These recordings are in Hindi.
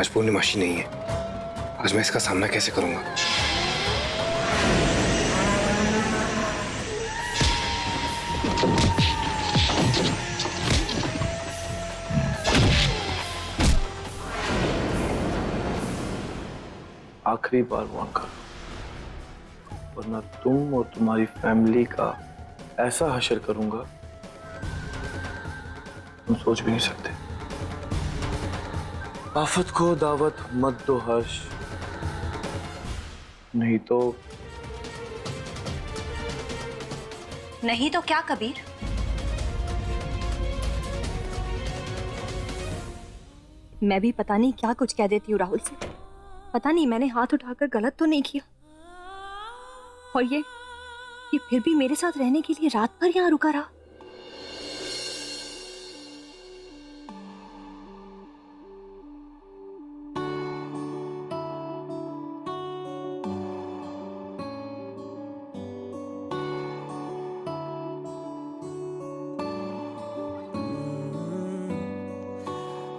आज पूर्णिमाशी नहीं है, आज मैं इसका सामना कैसे करूंगा? आखिरी बार वार्न कर, वरना तुम और तुम्हारी फैमिली का ऐसा हशर करूंगा तुम सोच भी नहीं सकते। आफत को दावत मत दो हर्ष, नहीं तो क्या कबीर? मैं भी पता नहीं क्या कुछ कह देती हूँ राहुल से। पता नहीं मैंने हाथ उठाकर गलत तो नहीं किया, और ये फिर भी मेरे साथ रहने के लिए रात भर यहाँ रुका रहा।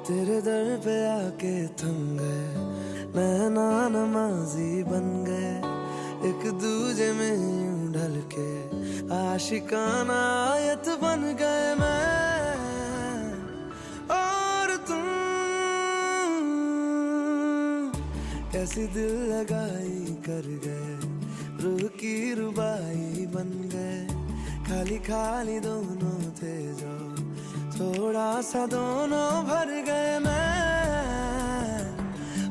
तेरे दर पे आके थम गए, नैना नमाजी बन गए, एक दूजे में यूं ढल के आशिकाना आयत बन गए मैं और तुम। कैसी दिल लगाई कर गए, रूह की रुबाई बन गए, खाली खाली दोनों थे जो थोड़ा सा दोनों भर गए मैं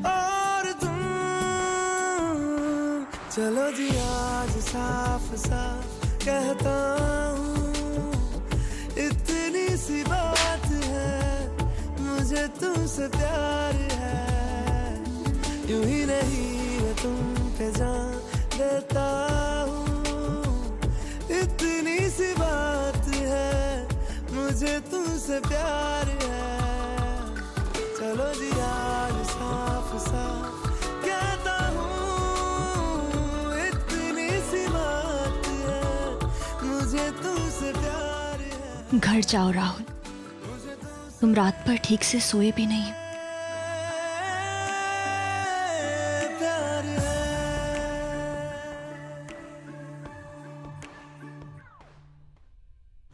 और तुम। चलो जी आज साफ साफ कहता हूँ, इतनी सी बात है, मुझे तुमसे प्यार है, यूं ही नहीं मैं तुम पे जान देता हूँ, इतनी सी बात है, मुझे तुमसे प्यार है। चलो जी आज साफ साफ कहता हूँ, इतनी सी बात है, मुझे तुमसे प्यार है। घर जाओ राहुल, तुम रात भर ठीक से सोए भी नहीं।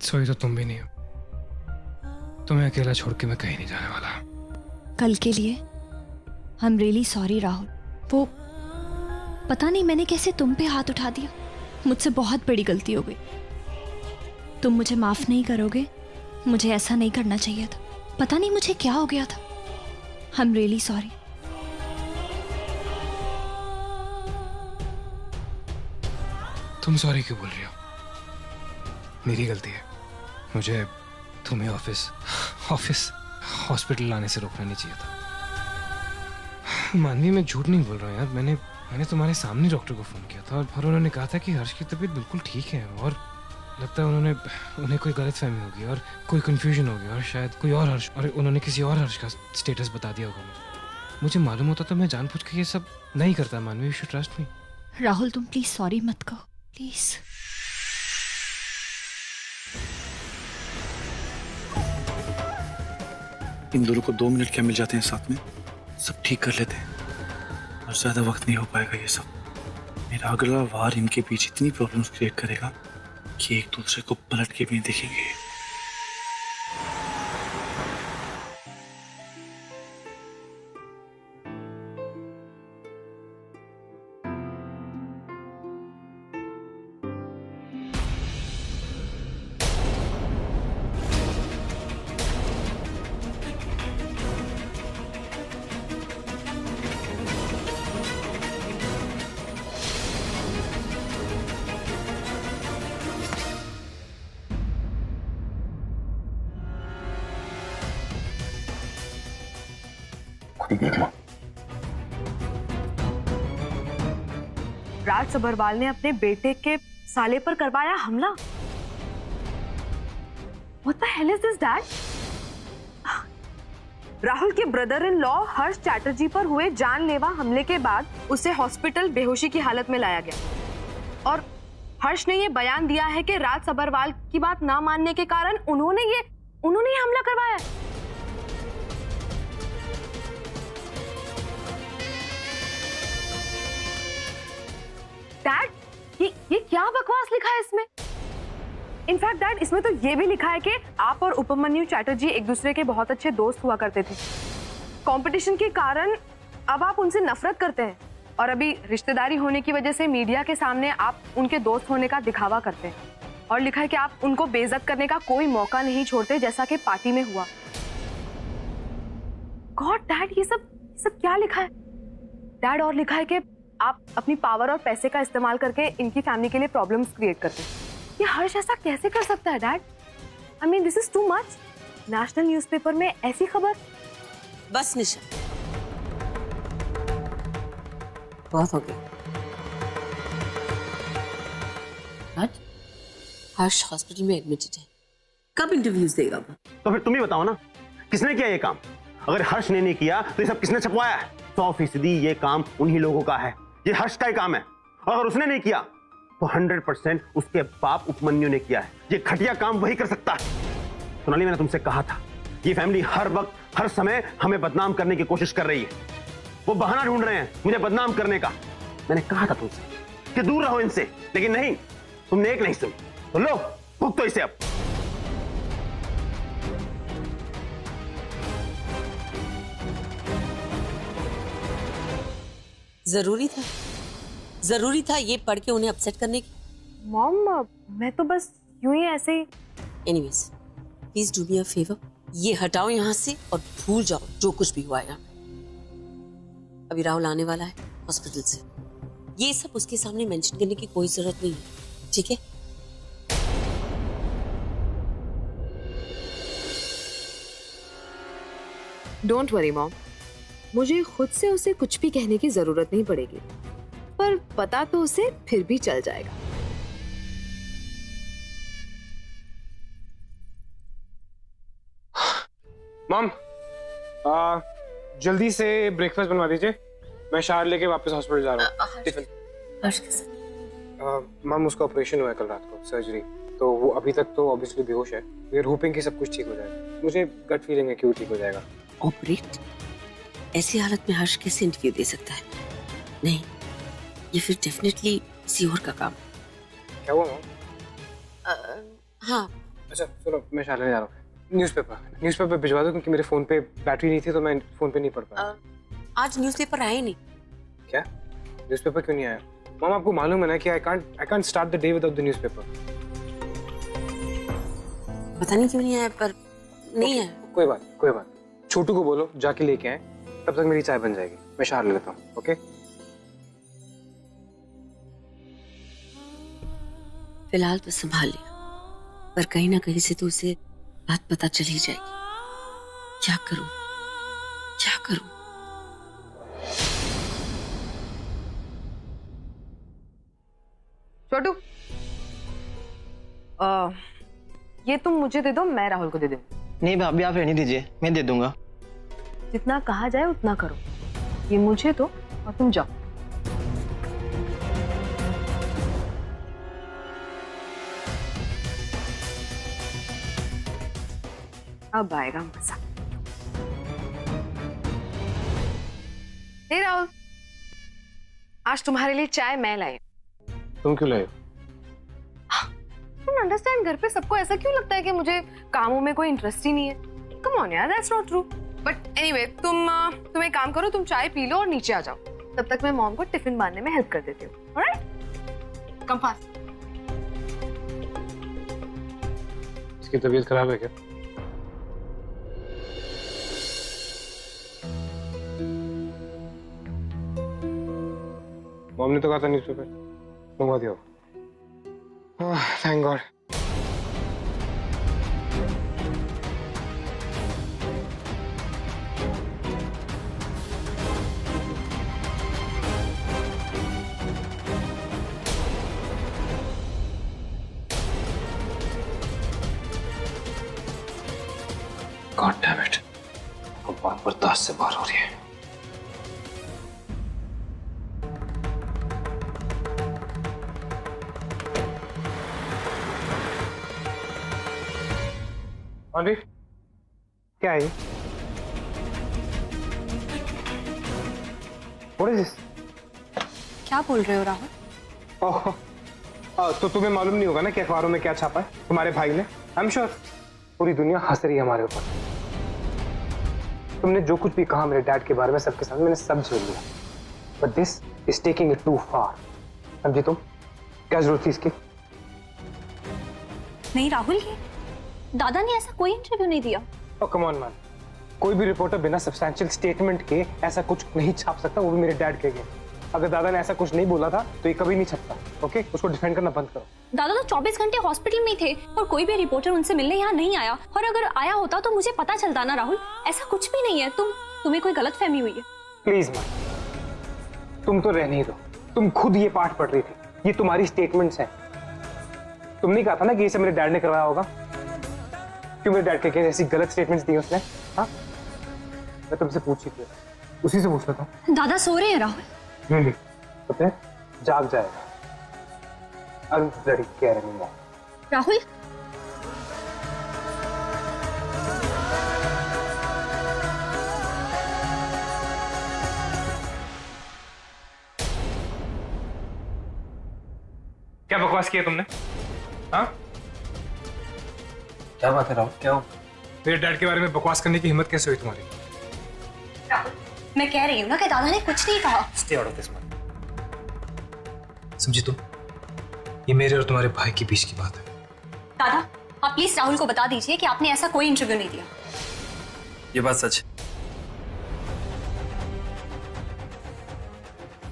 सोई तो तुम भी नहीं हो, तुम्हें अकेला छोड़ के मैं कहीं नहीं जाने वाला। कल के लिए I am really sorry Rahul. वो पता नहीं मैंने कैसे तुम पे हाथ उठा दिया, मुझसे बहुत बड़ी गलती हो गई। तुम मुझे माफ नहीं करोगे, मुझे ऐसा नहीं करना चाहिए था। पता नहीं मुझे क्या हो गया था। I am really sorry. तुम सॉरी क्यों बोल रही हो? मेरी गलती है, मुझे तुम्हें ऑफिस हॉस्पिटल लाने से रोकना नहीं चाहिए था। मानवी, मैं झूठ नहीं बोल रहा हूँ यार, मैंने तुम्हारे सामने डॉक्टर को फोन किया था और उन्होंने कहा था कि हर्ष की तबीयत बिल्कुल ठीक है, और लगता है उन्हें कोई गलतफहमी होगी और कोई कंफ्यूजन हो गया, और शायद कोई और हर्ष, और उन्होंने किसी और हर्ष का स्टेटस बता दिया होगा। मुझे मालूम होता तो मैं जानबूझ के ये सब नहीं करता। मानवी, you should trust me. Rahul तुम प्लीज सॉरी मत कहो, प्लीज। इन दोनों को 2 मिनट क्या मिल जाते हैं साथ में, सब ठीक कर लेते हैं, और ज्यादा वक्त नहीं हो पाएगा ये सब। मेरा अगला वार इनके बीच इतनी प्रॉब्लम्स क्रिएट करेगा कि एक दूसरे को पलट के भी देखेंगे। देख लो। राज सब्बरवाल ने अपने बेटे के साले पर करवाया हमला। What the hell is this, Dad? Rahul के ब्रदर इन लॉ हर्ष चैटर्जी पर हुए जानलेवा हमले के बाद उसे हॉस्पिटल बेहोशी की हालत में लाया गया, और हर्ष ने ये बयान दिया है कि राज सब्बरवाल की बात ना मानने के कारण उन्होंने ये हमला करवाया। डैड, ये क्या बकवास लिखा है इसमें? इनफैक्ट डैड, इसमें तो ये भी लिखा है कि आप और उपमन्यु चैटर्जी एक दूसरे के बहुत अच्छे दोस्त हुआ करते थे। कंपटीशन के कारण अब आप उनसे नफरत करते हैं और अभी रिश्तेदारी होने की वजह से मीडिया के सामने आप उनके दोस्त होने का दिखावा करते हैं। और लिखा है कि आप उनको बेइज्जत करने का कोई मौका नहीं छोड़ते, जैसा कि पार्टी में हुआ। गॉड डैड, ये सब क्या लिखा है डैड? और लिखा है कि आप अपनी पावर और पैसे का इस्तेमाल करके इनकी फैमिली के लिए प्रॉब्लम्स क्रिएट करते हैं। ये हर्ष ऐसा कैसे कर सकता है dad? I mean this is too much. National newspaper में ऐसी खबर। बस निशा, बहुत हो गया। आज हर्ष हॉस्पिटल में एडमिटेड है, कब इंटरव्यूज देगा वो? तो फिर तुम ही बताओ ना, किसने किया ये काम? अगर हर्ष ने नहीं किया तो ये सब किसने छपवाया है? 100% ये काम उन्हीं लोगों का है, ये हर्ष का ही काम है। और अगर उसने नहीं किया तो 100% उसके बाप उपमन्यु ने किया है। ये घटिया काम वही कर सकता है। सोनाली, मैंने तुमसे कहा था, ये फैमिली हर वक्त हर समय हमें बदनाम करने की कोशिश कर रही है। वो बहाना ढूंढ रहे हैं मुझे बदनाम करने का। मैंने कहा था तुमसे कि दूर रहो इनसे, लेकिन नहीं, तुमने एक नहीं सुनी। तो लो, भुगतो इसे अब। जरूरी था ये पढ़ के उन्हें अपसेट करने की। मॉम, मैं तो बस यूं ही ऐसे ही। Anyways, please do me a favour, ये हटाओ यहाँ से और भूल जाओ जो कुछ भी हुआ है। अभी राहुल आने वाला है हॉस्पिटल से, ये सब उसके सामने मेंशन करने की कोई जरूरत नहीं है, ठीक है? डोंट वरी मॉम, मुझे खुद से उसे कुछ भी कहने की जरूरत नहीं पड़ेगी, पर पता तो उसे फिर भी चल जाएगा। मॉम, जल्दी से ब्रेकफास्ट बनवा दीजिए, मैं शार लेके वापस हॉस्पिटल जा रहा हूँ। टिफिन। हर्ष के साथ मॉम, उसका ऑपरेशन हुआ है कल रात को, सर्जरी, तो वो अभी तक तो ऑब्वियसली बेहोश है। वी आर होपिंग कि सब कुछ ठीक हो जाएगा। मुझे गट फीलिंग है कि वो ठीक हो जाएगा। ऑपरेट? ऐसी हालत में हर्ष कैसे इंटरव्यू दे सकता है? नहीं, ये फिर डेफिनेटली किसी और का काम। क्या हुआ मॉम? हाँ, अच्छा सुनो, मैं शार लेने जा रहा हूँ। न्यूज़पेपर भिजवा दो, क्योंकि मेरे फोन पे बैटरी नहीं थी तो मैं फोन पे नहीं पढ़ पाया। आज न्यूज़पेपर आया ही नहीं। क्या? न्यूज़पेपर क्यों नहीं आया? मॉम, आपको मालूम है ना कि I can't start the day without the newspaper. पता नहीं क्यों नहीं आया, पर नहीं है। कोई बात। छोटू को बोलो जाके लेके आए, तब तक मेरी चाय बन जाएगी। मैं शार ले लेता हूँ। ओके? फिलहाल तो संभाल लिया, पर कहीं ना कहीं से तो उसे बात पता चल ही जाएगी। क्या करूं? छोटू, ये तुम मुझे दे दो, मैं राहुल को दे दूँ। नहीं भाभी, आप रहने दीजिए, मैं दे दूंगा। जितना कहा जाए उतना करो, ये मुझे दो और तुम जाओ। अब आएगा मजा। हे राहुल, आज तुम्हारे लिए चाय मैं लाई। तुम क्यों लाए? तुम अंडरस्टैंड, घर पे सबको ऐसा क्यों लगता है कि मुझे कामों में कोई इंटरेस्ट ही नहीं है? कम ऑन यार, that's not true. But anyway, तुम एक काम करो, तुम चाय पी लो और नीचे आ जाओ। तब तक मैं मॉम को टिफिन बांधने में हेल्प कर देती हूँ। ऑलराइट? Come fast. इसकी तबीयत खराब है क्या? मॉम ने तो कहा था न्यूज़पेपर मंगवा दिया। Thank God. God damn it, अब बात बर्दाश्त से बाहर हो रही है। अरे क्या है? What is this? क्या बोल रहे हो राहुल? ओह, तो तुम्हें मालूम नहीं होगा ना कि अखबारों में क्या छापा है तुम्हारे भाई ने? आई एम श्योर पूरी दुनिया हंस रही है हमारे ऊपर। तुमने जो कुछ भी कहा मेरे डैड के बारे में सबके सामने मैंने सब झेल लिया, but this is taking it too far. समझी तुम? क्या जरूरत थी इसकी? नहीं राहुल, ये दादा ने ऐसा कोई इंटरव्यू नहीं दिया। ओह कम ऑन मैन, कोई भी रिपोर्टर बिना सब्सटैंशियल स्टेटमेंट के ऐसा कुछ नहीं छाप सकता, वो भी मेरे डैड के अगेंस्ट। अगर दादा ने ऐसा कुछ नहीं बोला था तो ये कभी नहीं छपता। ओके, उसको डिफेंड करना बंद करो। दादा तो 24 घंटे हॉस्पिटल में थे और कोई भी रिपोर्टर उनसे मिलने यहाँ नहीं आया, और अगर आया होता तो मुझे पता चलता ना। राहुल, ऐसा कुछ भी नहीं है। तुम्हें कोई गलतफहमी हुई है। प्लीज मैम, तुम तो रहने ही दो। तुम खुद ये पाठ पढ़ रही थी, ये तुम्हारी स्टेटमेंट्स हैं। तुमने कहा था ना कि ये सब मेरे डैड ने करवाया होगा। क्यों मेरे डैड के ऐसी गलत स्टेटमेंट्स दी उसने? हाँ, मैं तुमसे पूछ ही उसी से पूछ रहा था। दादा सो रहे हैं राहुल। पता है, जाग जाएगा। राहुल, क्या बकवास किया तुमने? हाँ, क्या बात है राहुल, क्या हो? मेरे डैड के बारे में बकवास करने की हिम्मत कैसे हुई तुम्हारी? राहुल, मैं कह रही हूँ ना कि दादा ने कुछ नहीं कहा। Stay out of this man. समझी तुम? ये मेरे और तुम्हारे भाई के बीच की बात है। दादा, आप प्लीज राहुल को बता दीजिए कि आपने ऐसा कोई इंटरव्यू नहीं दिया। ये बात सच है।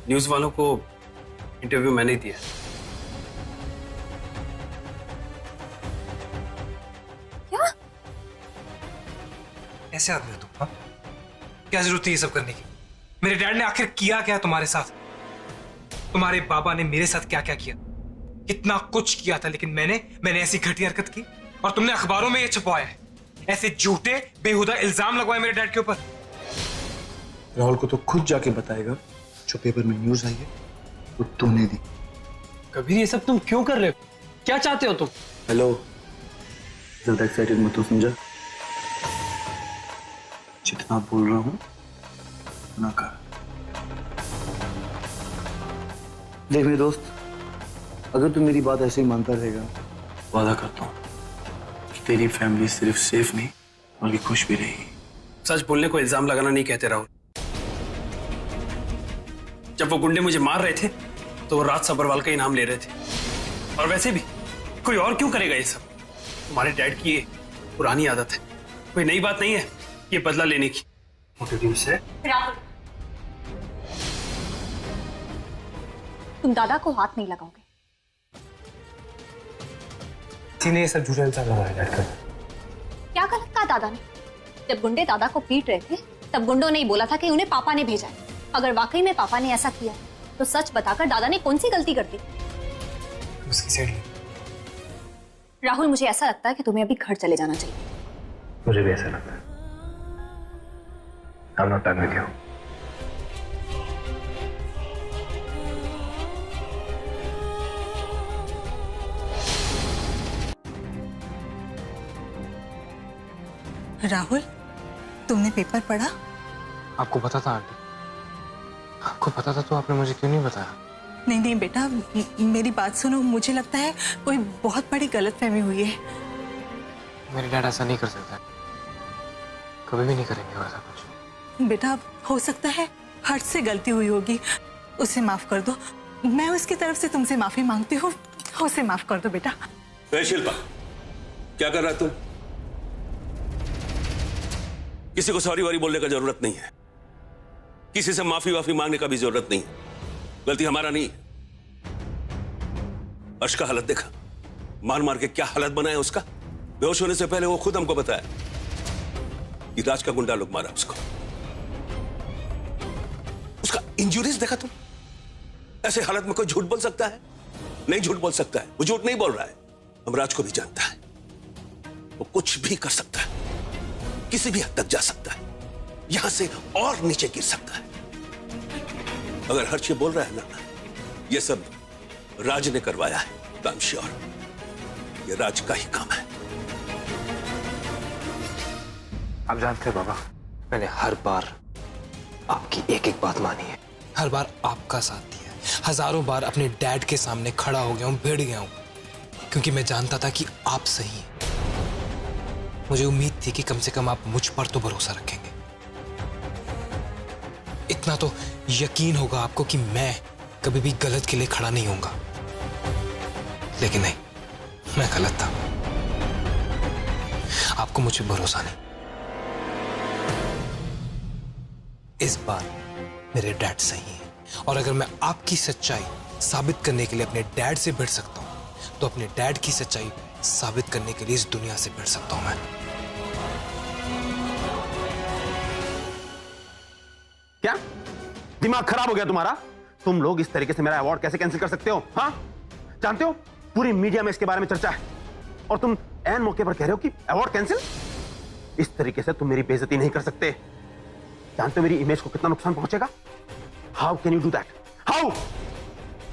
न्यूज वालों को इंटरव्यू मैंने ही दिया। क्या? ऐसे आदमी हो तुम? हाँ? क्या जरूरत थी ये सब करने की? मेरे डैड ने आखिर किया क्या तुम्हारे साथ? तुम्हारे बाबा ने मेरे साथ क्या क्या किया? कितना कुछ किया था, लेकिन मैंने ऐसी घटिया हरकत की और तुमने अखबारों में ये छुपाया है। ऐसे झूठे बेहुदा इल्जाम लगवाए मेरे डैड के ऊपर। राहुल को तो खुद जाके बताएगा जो पेपर में न्यूज आई है वो तुमने दी। कबीर, ये सब तुम क्यों कर रहे हो? क्या चाहते हो तुम? हेलो, ज्यादा एक्साइटेड मत हो, समझा? जितना बोल रहा हूं उतना कर। देख मेरे दोस्त, अगर तू मेरी बात ऐसे ही मानता रहेगा, वादा करता हूं कि तेरी फैमिली सिर्फ सेफ नहीं बल्कि खुश भी रहेगी। सच बोलने को इल्जाम लगाना नहीं कहते राहुल। जब वो गुंडे मुझे मार रहे थे तो वो राज सबरवाल का इनाम ले रहे थे, और वैसे भी कोई और क्यों करेगा ये सब? तुम्हारे डैड की ये पुरानी आदत है, कोई नई बात नहीं है ये बदला लेने की। राहुल, तुम दादा को हाथ नहीं लगाओगे। इसीलिए ये सब झूठा इल्जाम लगाया डैड का। क्या गलत कहा दादा ने? जब गुंडे दादा को पीट रहे थे तब गुंडों ने ही बोला था कि उन्हें पापा ने भेजा है। अगर वाकई में पापा ने ऐसा किया तो सच बताकर दादा ने कौन सी गलती कर दी? उसकी साइड ले। राहुल, मुझे ऐसा लगता है कि तुम्हें अभी घर चले जाना चाहिए। मुझे भी ऐसा लगता है। I'm not done with you. Rahul, तुमने पेपर पढ़ा? आपको पता था आंटी? आपको पता था तो आपने मुझे क्यों नहीं बताया? नहीं नहीं बेटा, मेरी बात सुनो। मुझे लगता है कोई बहुत बड़ी गलतफहमी हुई है। मेरे डैड ऐसा नहीं कर सकता, कभी भी नहीं करेंगे वैसा कुछ। बेटा, हो सकता है हर्ष से गलती हुई होगी, उसे माफ कर दो। मैं उसकी तरफ से तुमसे माफी मांगती हूँ, उसे माफ कर दो बेटा। शिल्पा, क्या कर रहा है तुम? किसी को सॉरी वॉरी बोलने का जरूरत नहीं है, किसी से माफी वाफी मांगने का भी जरूरत नहीं है। गलती हमारा नहीं है। हर्ष का हालत देखा, मार मार के क्या हालत बनाया उसका। बेहोश होने से पहले वो खुद हमको बताया कि राज का गुंडा लोग मारा उसको। उसका इंजुरीज देखा तुम? ऐसे हालत में कोई झूठ बोल सकता है? नहीं झूठ बोल सकता है। वो झूठ नहीं बोल रहा है। हम राज को भी जानता है, वो कुछ भी कर सकता है, किसी भी हद तक जा सकता है, यहां से और नीचे गिर सकता है। अगर हर्ष ये बोल रहा है ना, ये सब राज ने करवाया है, तो आई एम श्योर ये राज का ही काम है। आप जानते हैं बाबा, मैंने हर बार आपकी एक एक बात मानी है, हर बार आपका साथ दिया है, हजारों बार अपने डैड के सामने खड़ा हो गया हूं, भिड़ गया हूं, क्योंकि मैं जानता था कि आप सही हैं। मुझे उम्मीद थी कि कम से कम आप मुझ पर तो भरोसा रखेंगे। इतना तो यकीन होगा आपको कि मैं कभी भी गलत के लिए खड़ा नहीं होऊंगा। लेकिन नहीं, मैं गलत था। आपको मुझ पर भरोसा नहीं। इस बार मेरे डैड सही हैं, और अगर मैं आपकी सच्चाई साबित करने के लिए अपने डैड से भिड़ सकता हूं, तो अपने डैड की सच्चाई साबित करने के लिए इस दुनिया से भिड़ सकता हूं मैं। क्या दिमाग खराब हो गया तुम्हारा? तुम लोग इस तरीके से मेरा अवार्ड कैसे कैंसिल कर सकते हो? हाँ, जानते हो पूरी मीडिया में इसके बारे में चर्चा है, और तुम ऐन मौके पर कह रहे हो कि अवार्ड कैंसिल? इस तरीके से तुम मेरी बेइज्जती नहीं कर सकते। जानते हो मेरी इमेज को कितना नुकसान पहुंचेगा? How can you do that? How?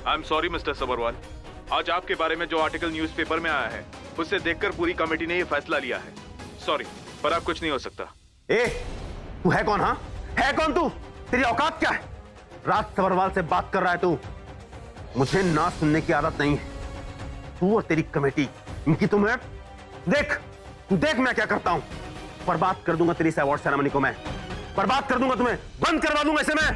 I am sorry mister Sabharwal, आज आपके बारे में जो आर्टिकल न्यूज़पेपर में आया है उससे देखकर पूरी कमेटी ने यह फैसला लिया है। सॉरी, पर अब कुछ नहीं हो सकता। ए, तू है कौन? हाँ, है कौन तू? तेरी औकात क्या है? राज सबरवाल से बात कर रहा है तू? मुझे ना सुनने की आदत नहीं है। तू और तेरी कमेटी, इनकी तुम्हें देख, तू देख मैं क्या करता हूं। बर्बाद कर दूंगा तेरी इस अवार्ड सेरेमनी को, मैं बर्बाद कर दूंगा, तुम्हें बंद करवा दूंगा इसे मैं।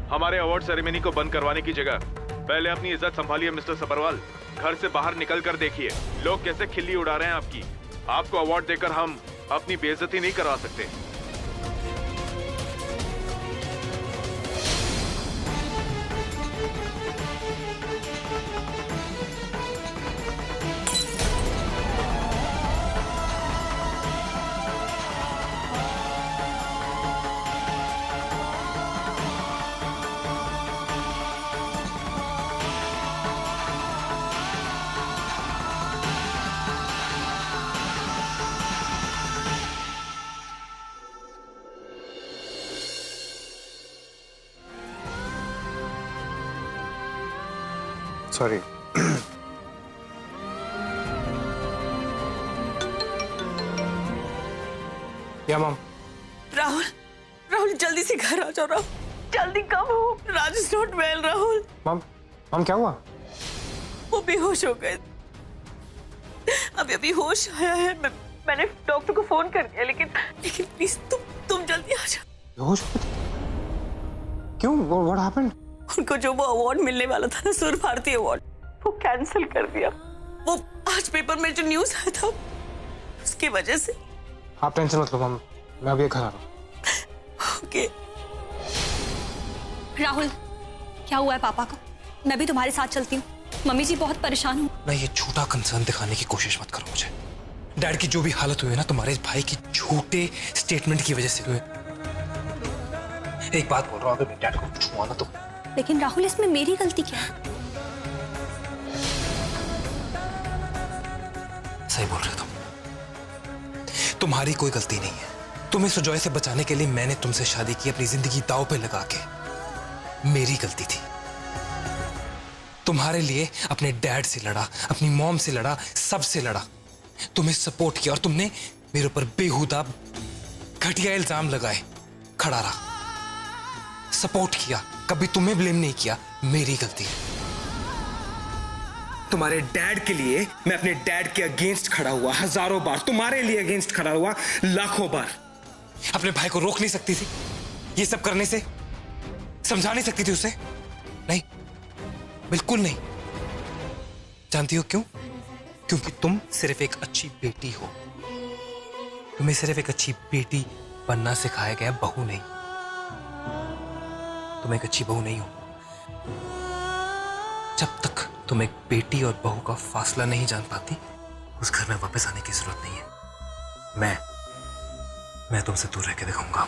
हमारे अवार्ड सेरेमनी को बंद करवाने की जगह पहले अपनी इज्जत संभालिए मिस्टर सबरवाल। घर से बाहर निकल कर देखिए लोग कैसे खिल्ली उड़ा रहे हैं आपकी। आपको अवार्ड देकर हम अपनी बेइज्जती नहीं करवा सकते। सॉरी। या मॉम। राहुल, राहुल जल्दी से घर आ जाओ। राहुल जल्दी कम हो। Raj is not well. Rahul. Mom क्या हुआ? वो बेहोश हो गए। अभी अभी होश आया है। मैंने डॉक्टर को फोन कर दिया, लेकिन प्लीज तुम जल्दी आ जाओ। बेहोश? क्यों? What happened? उनको जो वो अवार्ड मिलने वाला था ना, सुर भारती अवार्ड, वो कैंसिल कर दिया। वो आज पेपर में जो न्यूज़ आया था उसकी वजह से। आप टेंशन मत लो मम्मी, मैं अभी घर आ रहा हूँ। ओके। राहुल, क्या हुआ है पापा को? मैं भी तुम्हारे साथ चलती हूँ। मम्मी जी बहुत परेशान हूँ। मैं ये झूठा कंसर्न दिखाने की कोशिश मत करो मुझे। डैड की जो भी हालत हुई है ना, तुम्हारे भाई की झूठे स्टेटमेंट की वजह से हुए। एक बात बोल रहा हूँ, अगर मैं डैड को कुछ हुआ ना तो। लेकिन राहुल, इसमें मेरी गलती क्या है? सही बोल रहे हो तुम। तुम्हारी कोई गलती नहीं है। तुम्हें सुजॉय से बचाने के लिए मैंने तुमसे शादी की, अपनी जिंदगी दांव पे लगा के। मेरी गलती थी। तुम्हारे लिए अपने डैड से लड़ा, अपनी मॉम से लड़ा, सबसे लड़ा, तुम्हें सपोर्ट किया, और तुमने मेरे ऊपर बेहुदा घटिया इल्जाम लगाए। खड़ा रहा, सपोर्ट किया, कभी तुम्हें ब्लेम नहीं किया। मेरी गलती है। तुम्हारे डैड के लिए मैं अपने डैड के अगेंस्ट खड़ा हुआ हजारों बार, तुम्हारे लिए अगेंस्ट खड़ा हुआ लाखों बार। अपने भाई को रोक नहीं सकती थी ये सब करने से? समझा नहीं सकती थी उसे? नहीं, बिल्कुल नहीं। जानती हो क्यों? क्योंकि तुम सिर्फ एक अच्छी बेटी हो। तुम्हें सिर्फ एक अच्छी बेटी बनना सिखाया गया, बहू नहीं। तुम एक अच्छी बहू नहीं हो। जब तक तुम एक बेटी और बहू का फासला नहीं जान पाती, उस घर में वापस आने की जरूरत नहीं है। मैं तुमसे दूर रह के दिखाऊंगा।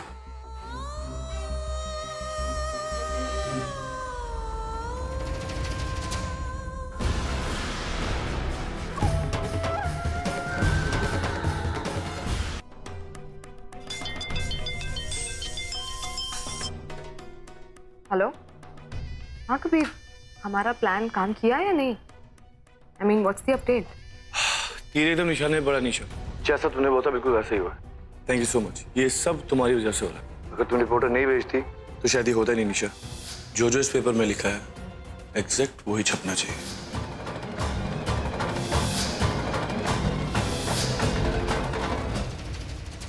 हेलो। हाँ कबीर, हमारा प्लान काम किया या नहीं? I mean what's the update? तीर एकदम निशान है बड़ा निशा। जैसा तुमने बोला बिल्कुल वैसा ही हुआ। Thank you so much. ये सब तुम्हारी वजह से हो रहा है। अगर तुम रिपोर्टर नहीं भेजती तो शायद ये होता ही नहीं निशा। जो जो इस पेपर में लिखा है एग्जैक्ट वही छपना चाहिए।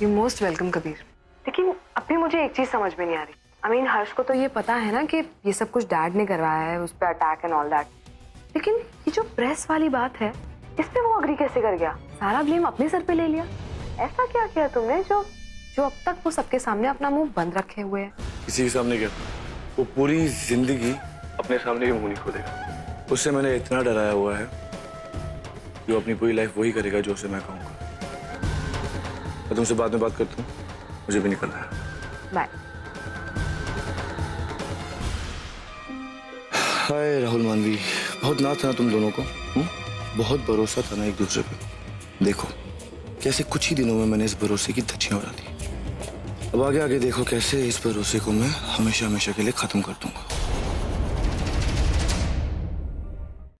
You most welcome Kabir. लेकिन अभी मुझे एक चीज समझ में नहीं आ रही। I mean, हर्ष को तो ये पता है ना कि ये सब कुछ डैड ने करवाया है, उस पर अटैक एंड ऑल दैट, लेकिन ये जो प्रेस वाली बात है इस पे वो अग्री कैसे कर गया? सारा ब्लेम अपने सर पे ले लिया। ऐसा क्या किया तुमने जो अब तक वो सबके सामने अपना मुंह बंद रखे हुए है? किसी के सामने क्या? वो पूरी जिंदगी अपने सामने ही मुंह नहीं खोलेगा। उससे मैंने इतना डराया हुआ है कि वो अपनी पूरी लाइफ वही करेगा जो उसे मैं कहूँगा। मैं तुमसे बाद में बात करता हूँ, मुझे भी निकलना है। बाय। हाय राहुल मानवी, बहुत नाज था ना तुम दोनों को, बहुत भरोसा था ना एक दूसरे पे। देखो कैसे कुछ ही दिनों में मैंने इस भरोसे की धज्जियां उड़ा दी। अब आगे आगे देखो कैसे इस भरोसे को मैं हमेशा हमेशा के लिए खत्म कर दूंगा।